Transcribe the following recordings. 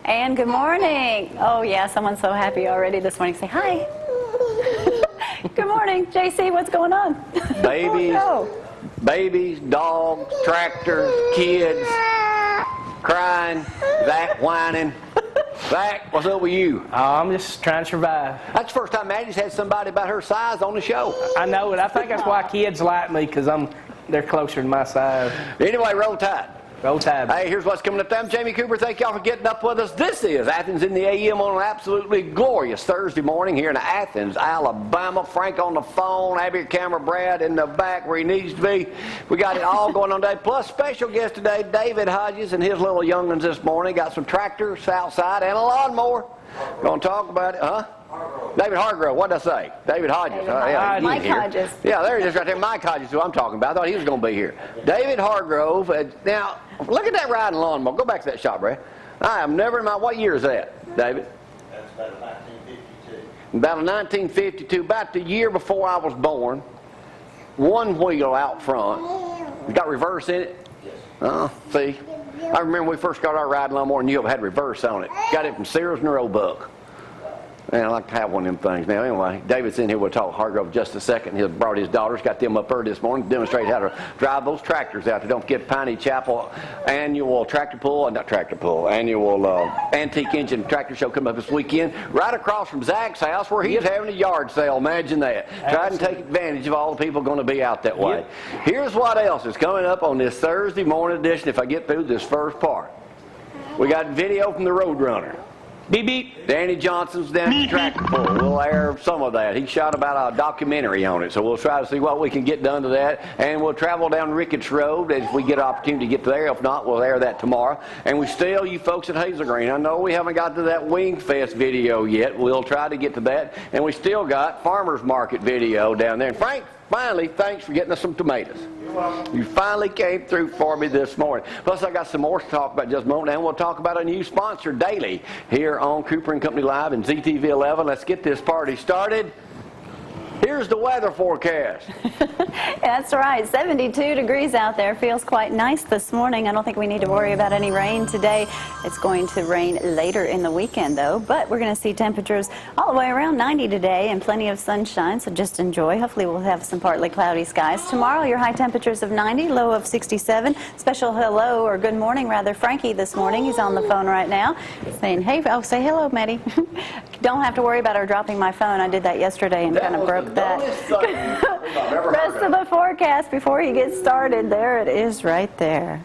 And good morning. Oh yeah, someone's so happy already this morning. Say hi. Good morning, JC. What's going on? Babies, babies, dogs, tractors, kids, crying, Zach whining. Zach, what's up with you? I'm just trying to survive. That's the first time Maddie's had somebody about her size on the show. I know it. I think that's why kids like me, because they're closer to my size. Anyway, roll tide. Roll tide. Hey, here's what's coming up. I'm Jamie Cooper. Thank y'all for getting up with us. This is Athens in the AM on an absolutely glorious Thursday morning here in Athens, Alabama. Frank on the phone, Abby camera, Brad in the back where he needs to be. We got it all going on today. Plus, special guest today, David Hodges and his little young'uns this morning. Got some tractors outside and a lawnmower. Going to talk about it, huh? David Hargrove, what did I say? David Hodges. Yeah, Mike Hodges. Yeah, there he is right there. Mike Hodges, who I'm talking about. I thought he was going to be here. David Hargrove. Now, look at that riding lawnmower. Go back to that shot, Brad. I am never in my... What year is that, David? That's about 1952. About 1952, about the year before I was born. One wheel out front. You got reverse in it? Yes. See? I remember when we first got our riding lawnmower and you had reverse on it. Got it from Sears and Roebuck. Man, I like to have one of them things. Now, anyway, David's in here. We'll talk Hargrove just a second. He brought his daughters, got them up early this morning to demonstrate how to drive those tractors out there. Don't forget Piney Chapel annual annual antique engine tractor show coming up this weekend. Right across from Zack's house where he's having a yard sale. Imagine that. Try and take advantage of all the people going to be out that way. Yep. Here's what else is coming up on this Thursday morning edition if I get through this first part. We got video from the Roadrunner. Beep, beep. Danny Johnson's down at the tractor pull. We'll air some of that. He shot about a documentary on it, so we'll try to see what we can get done to that. And we'll travel down Ricketts Road if we get an opportunity to get there. If not, we'll air that tomorrow. And we still, you folks at Hazel Green, I know we haven't got to that Wing Fest video yet. We'll try to get to that. And we still got Farmers Market video down there. And Frank, finally, thanks for getting us some tomatoes. You finally came through for me this morning. Plus, I got some more to talk about just a moment, and we'll talk about a new sponsor daily here on Cooper & Company Live and ZTV 11. Let's get this party started. Here's the weather forecast. That's right. 72 degrees out there. Feels quite nice this morning. I don't think we need to worry about any rain today. It's going to rain later in the weekend, though. But we're going to see temperatures all the way around 90 today and plenty of sunshine, so just enjoy. Hopefully we'll have some partly cloudy skies. Tomorrow, your high temperatures of 90, low of 67. Special hello, or good morning, rather, Frankie this morning. He's on the phone right now saying, hey, oh, say hello, Maddie. Don't have to worry about her dropping my phone. I did that yesterday and kind of broke that. Rest of the forecast before he gets started. There it is right there.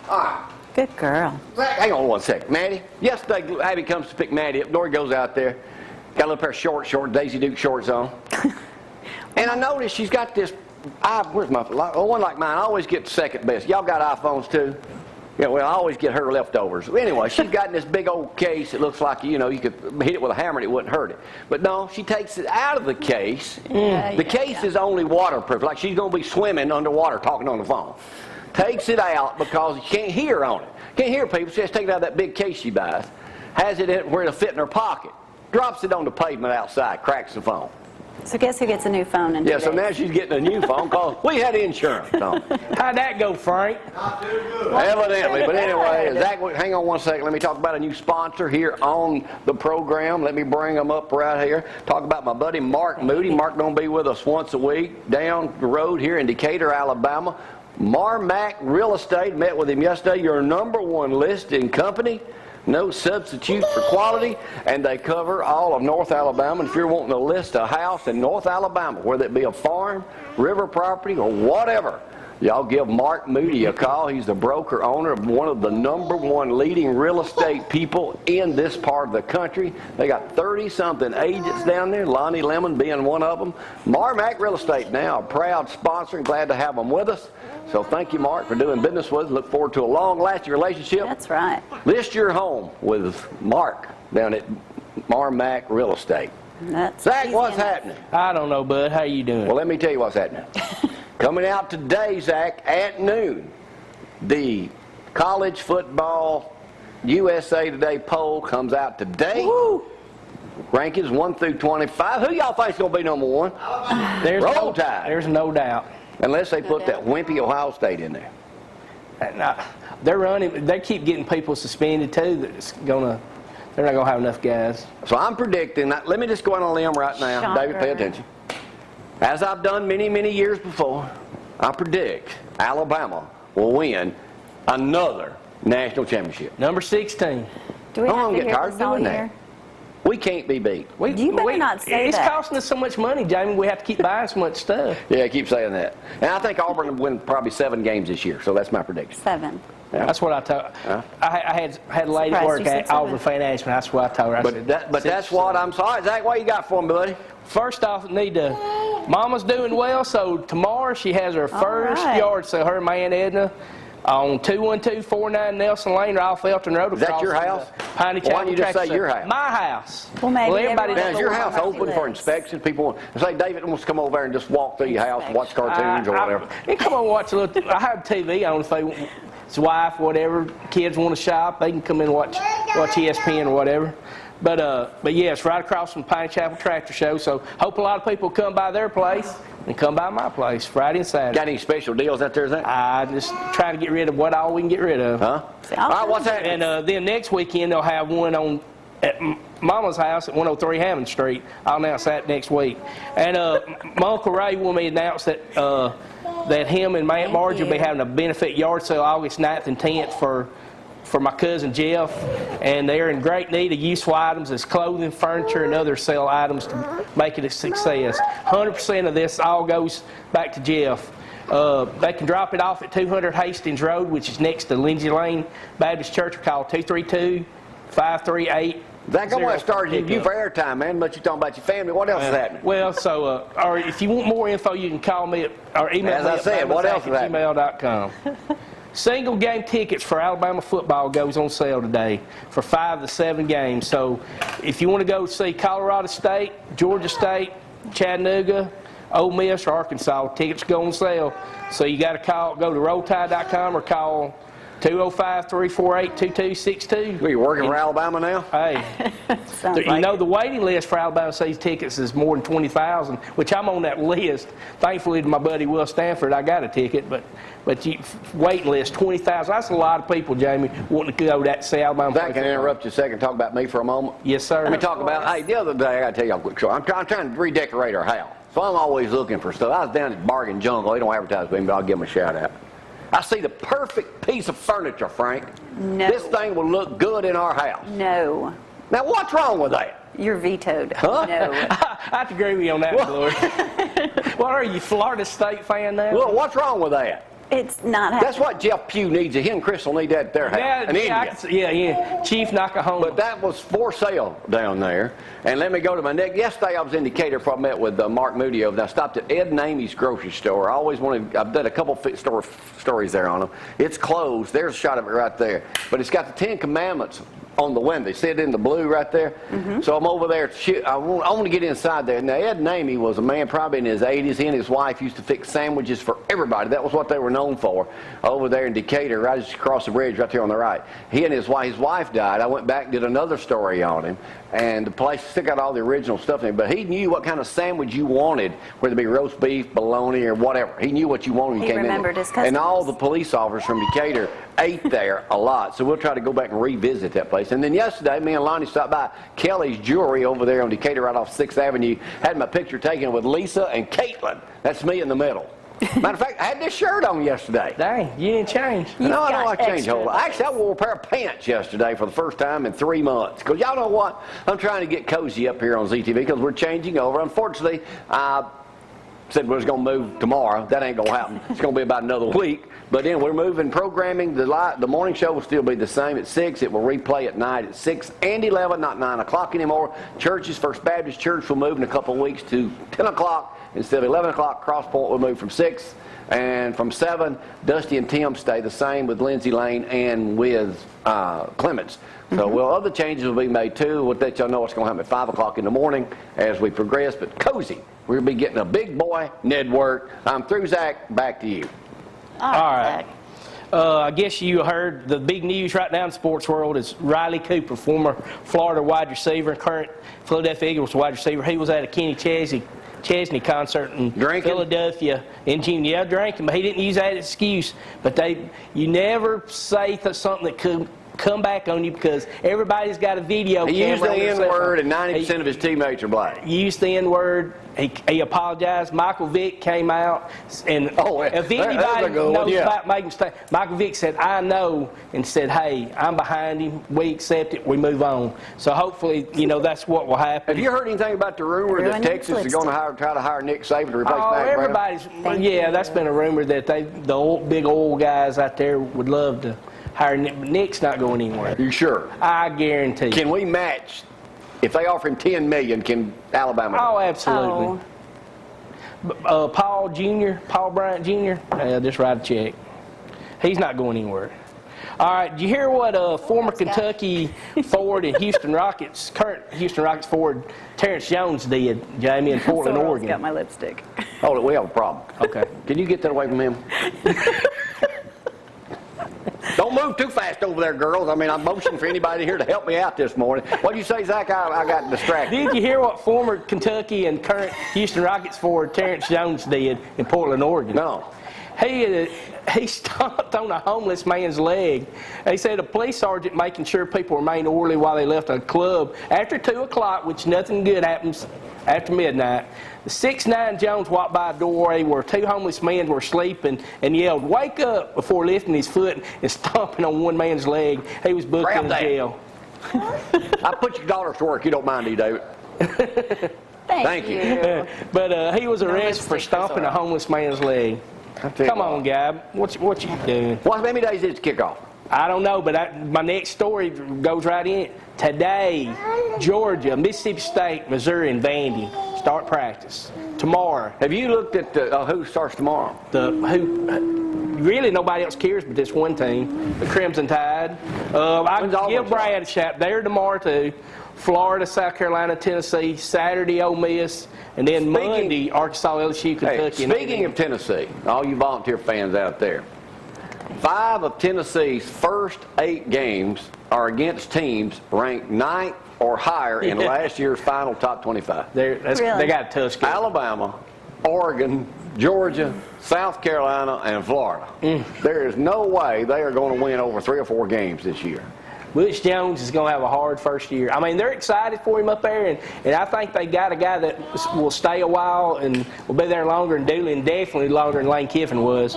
All right. Good girl. Hang on one second. Maddie, yesterday Abby comes to pick Maddie up. Dory goes out there. Got a little pair of short Daisy Duke shorts on. And I noticed she's got this, where's my, one like mine. I always get second best. Y'all got iPhones too? Yeah, well, I always get her leftovers. Anyway, she's got in this big old case. It looks like, you could hit it with a hammer and it wouldn't hurt it. But no, she takes it out of the case. The case is only waterproof, like she's going to be swimming underwater talking on the phone. Takes it out because you can't hear on it. Can't hear people. She has to take it out of that big case she buys. Has it in where it'll fit in her pocket. Drops it on the pavement outside. Cracks the phone. So guess who gets a new phone in 2 days? So now she's getting a new phone because we had insurance on it. How'd that go, Frank? Not too good. Evidently. But anyway, Zach, hang on one second. Let me talk about a new sponsor here on the program. Let me bring them up right here. Talk about my buddy Mark Moody. Mark going to be with us once a week down the road here in Decatur, Alabama. Marmac Real Estate. Met with him yesterday. Your #1 listing company. No substitute for quality, and they cover all of North Alabama. And if you're wanting to list a house in North Alabama, whether it be a farm, river property, or whatever, y'all give Mark Moody a call. He's the broker owner of one of the #1 leading real estate people in this part of the country. They got 30-something agents down there, Lonnie Lemon being one of them. Marmac Real Estate now, a proud sponsor, and glad to have them with us. So thank you, Mark, for doing business with us. Look forward to a long-lasting relationship. That's right. List your home with Mark down at Marmac Real Estate. Zach, what's happening? I don't know, bud. How you doing? Well, let me tell you what's happening. Coming out today, Zach, at noon, the college football USA Today poll comes out today. Woo! Rankings 1 through 25. Who y'all think's going to be #1? Roll Tide. There's no doubt. Unless they put that wimpy Ohio State in there. they're running. They keep getting people suspended too. They're not gonna have enough guys. So I'm predicting that. Let me just go on a limb right now. Shocker. David, pay attention. As I've done many, many years before, I predict Alabama will win another national championship. Number 16. Do we I'm have gonna to get hear tired this all doing that. year? We can't be beat. You better not say it's that. costing us so much money, Jamie. We have to keep buying so much stuff. Yeah, I keep saying that. And I think Auburn will win probably 7 games this year, so that's my prediction. 7. Yeah. That's what I told. I had a lady at Surprised work you said at Auburn fan asked me. That's what I told her. I said, But that's what I'm sorry. Zach, what you got for me, buddy? First off, Mama's doing well, so tomorrow she has her first right. yard sale. Her and my Aunt Edna on 21249 Nelson Lane, Ralph Elton Road. Is that your house? Piney Why don't you just say Tractor your Sale. house? My house. Well, maybe everybody everyone Now, knows is your where house she open for lives. inspection? People say David wants to come over there and just walk through your house and watch cartoons or whatever. They come on and watch a little. I have TV on if they, his wife, whatever. Kids want to shop, they can come in and watch ESPN or whatever. But yeah, it's right across from Pine Chapel Tractor Show. So hope a lot of people come by their place and come by my place Friday and Saturday. Got any special deals out there, Zach? I just try to get rid of what all we can get rid of. Huh? All right, what's that? And then next weekend they'll have one at Mama's house at 103 Hammond Street. I'll announce that next week. And my Uncle Ray will be announced that that him and my Aunt Margie will be having a benefit yard sale August 9th and 10th for my cousin Jeff, and they're in great need of useful items as clothing, furniture, and other sale items to make it a success. 100% of this all goes back to Jeff. They can drop it off at 200 Hastings Road, which is next to Lindsay Lane Baptist Church. Call 232-538. Zach, I want to start you for airtime, man. But you're talking about your family. What else is happening? Well, so, or if you want more info, you can call me or email As me I at said, what else is happening? bamazack@gmail.com. Single game tickets for Alabama football goes on sale today for 5 to 7 games. So if you want to go see Colorado State, Georgia State, Chattanooga, Ole Miss, or Arkansas, tickets go on sale. So you got to go to rolltide.com or call 205-348-2262. Are you working for Alabama now? Hey, Sounds you like know it. the waiting list for Alabama season tickets is more than 20,000, which I'm on that list. Thankfully, to my buddy Will Stanford, I got a ticket, but waiting list 20,000. That's a lot of people, Jamie, wanting to go to see Alabama. Zach, can I interrupt you a second and talk about me for a moment? Yes, sir. Let me talk about, hey, the other day, I got to tell you a quick story. I'm trying to redecorate our house. So I'm always looking for stuff. I was down at Bargain Jungle. They don't advertise with me, but I'll give them a shout out. I see the perfect piece of furniture, Frank. No. This thing will look good in our house. No. Now, what's wrong with that? You're vetoed. Huh? No. I have to agree with you on that, Glory. What are you, Florida State fan now? Look, what's wrong with that? It's not happening. That's what Jeff Pugh needs. He and Crystal need that at their house. In India. Yeah. Chief Nakahoma. But that was for sale down there. And let me go to my next. Yesterday I was in Decatur before I met with Mark Moody over there. I stopped at Ed and Amy's grocery store. I always wanted, I've done a couple stories there on them. It's closed. There's a shot of it right there. But it's got the 10 Commandments on the window. You see it in the blue right there? Mm-hmm. So I'm over there. I want to get inside there. Now, Ed and Amy was a man probably in his 80s. He and his wife used to fix sandwiches for everybody. That was what they were known for over there in Decatur, right just across the bridge right there on the right. He and his wife died. I went back and did another story on him. And the place still got all the original stuff in it. But he knew what kind of sandwich you wanted, whether it be roast beef, bologna, or whatever. He knew what you wanted when you He came in. remembered his customers. And all the police officers from Decatur ate there a lot. So we'll try to go back and revisit that place. And then yesterday, me and Lonnie stopped by Kelly's Jewelry over there on Decatur right off 6th Avenue. Had my picture taken with Lisa and Caitlin. That's me in the middle. Matter of fact, I had this shirt on yesterday. Dang, you didn't change. No, I don't got like change a extra. whole lot. Actually, I wore a pair of pants yesterday for the first time in 3 months. Because y'all know what? I'm trying to get cozy up here on ZTV because we're changing over. Unfortunately, I said we was going to move tomorrow. That ain't going to happen. It's going to be about another week. But then we're moving programming. The morning show will still be the same at 6. It will replay at night at 6 and 11, not 9 o'clock anymore. Churches, First Baptist Church will move in a couple of weeks to 10 o'clock instead of 11 o'clock. Crosspoint will move from 6. And from 7, Dusty and Tim stay the same with Lindsay Lane and with Clements. So, other changes will be made too. We'll let y'all know what's going to happen at 5 o'clock in the morning as we progress. But cozy, we're going to be getting a big boy network. I'm through, Zach. Back to you. All All right. Zach. I guess you heard the big news right now in the sports world is Riley Cooper, former Florida wide receiver, current Philadelphia Eagles wide receiver. He was at a Kenny Chesney concert in Philadelphia in June. Yeah, drinking, but he didn't use that excuse. But you never say something that could come back on you because everybody's got a video camera. He used the on their cell N-word, phone. and 90% of his teammates are black. He used the N-word. He apologized. Michael Vick came out, and if anybody knows about making mistakes, Michael Vick said, "I know," and said, "Hey, I'm behind him. We accept it. We move on." So hopefully, that's what will happen. Have you heard anything about the rumor that Texas is going to try to hire Nick Saban to replace Mac Brown? That's been a rumor that big oil guys out there would love to hire Nick. But Nick's not going anywhere. You sure? I guarantee. Can we match? If they offer him $10 million, can Alabama? Oh, absolutely. Oh. Paul Bryant Jr., just write a check. He's not going anywhere. All right, did you hear what former Kentucky forward and current Houston Rockets forward Terrence Jones did, Jamie, in Portland, Oregon? Got my lipstick. Hold it, we have a problem. Okay. Can you get that away from him? Don't move too fast over there, girls. I mean, I'm motioning for anybody here to help me out this morning. What did you say, Zach? I got distracted. Did you hear what former Kentucky and current Houston Rockets forward Terrence Jones did in Portland, Oregon? No. He stomped on a homeless man's leg. He said a police sergeant making sure people remained orderly while they left a club after 2 o'clock, which nothing good happens after midnight. The 6'9" Jones walked by a doorway where 2 homeless men were sleeping and yelled, "Wake up," before lifting his foot and stomping on one man's leg. He was booked in jail. I put your daughters to work. You don't mind, do you, David? Thank you. But he was arrested for stomping a homeless man's leg. Come on, Gab. What you doing? How many days did it kick off? I don't know, but my next story goes right in. Today, Georgia, Mississippi State, Missouri, and Vandy start practice. Tomorrow. Have you looked at who starts tomorrow? Really, nobody else cares but this one team, the Crimson Tide. I give Brad a shout. They're tomorrow, too. Florida, South Carolina, Tennessee, Saturday, Ole Miss, and then Monday, Arkansas, LSU, Kentucky. Speaking of Tennessee, all you volunteer fans out there, 5 of Tennessee's first 8 games are against teams ranked 9th or higher in last year's final top 25. They got a tough schedule. Alabama, Oregon, Georgia, South Carolina, and Florida. There is no way they are going to win over 3 or 4 games this year. Butch Jones is going to have a hard first year. I mean, they're excited for him up there, and I think they got a guy that will stay a while and will be there longer than Dooley, and definitely longer than Lane Kiffin was.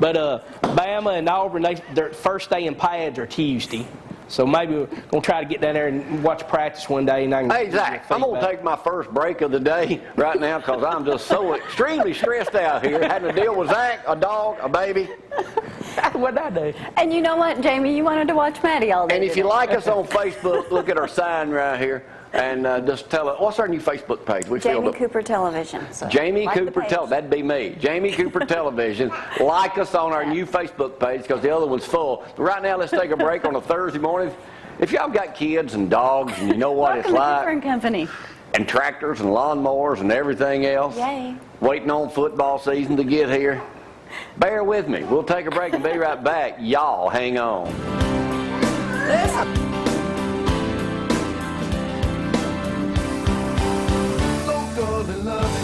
But Bama and Auburn, their first day in pads are Tuesday. So maybe we're going to try to get down there and watch practice one day. Hey, Zach, I'm going to take my first break of the day right now because I'm just so extremely stressed out here having to deal with Zach, a dog, a baby. What'd I do? And you know what, Jamie? You wanted to watch Maddie all day. And if you like us on Facebook, look at our sign right here. And just tell us, what's our new Facebook page? Jamie Cooper Television. So Jamie Cooper Television. That'd be me. Jamie Cooper Television. Like us on our new Facebook page because the other one's full. But right now, let's take a break on a Thursday morning. If y'all got kids and dogs and you know what it's like. Cooper and Company. And tractors and lawnmowers and everything else. Yay. Waiting on football season to get here. Bear with me. We'll take a break and be right back. Y'all hang on. Local and love